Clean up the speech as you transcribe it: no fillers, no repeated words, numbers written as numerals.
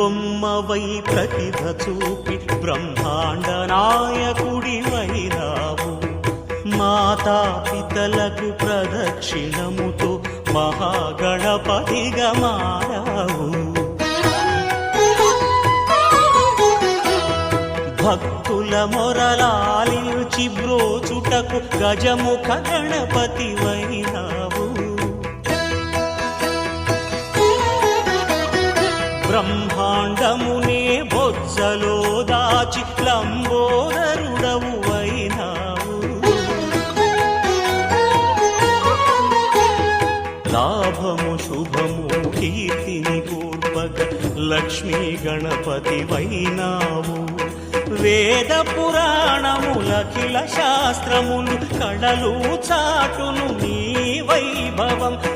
బొమ్మవై ప్రతిభ చూపి బ్రహ్మాండ నాయకుడివైనావు. మాతా పితలకు ప్రదక్షిణముతో మహాగణపతిగా మారావు. భక్తుల మొరలాలించి బ్రోచుటకు గజముఖ గణపతివైనావు. బ్రహ్మాండమునే బొజ్జలో దాచి లంబోదరుడవు అయినావు. లాభము శుభము కీర్తిని కూర్పగ లక్ష్మీ గణపతివైనావు. వేద పురాణములఖిల శాస్త్రములు కళలు చాటును నీ వైభవం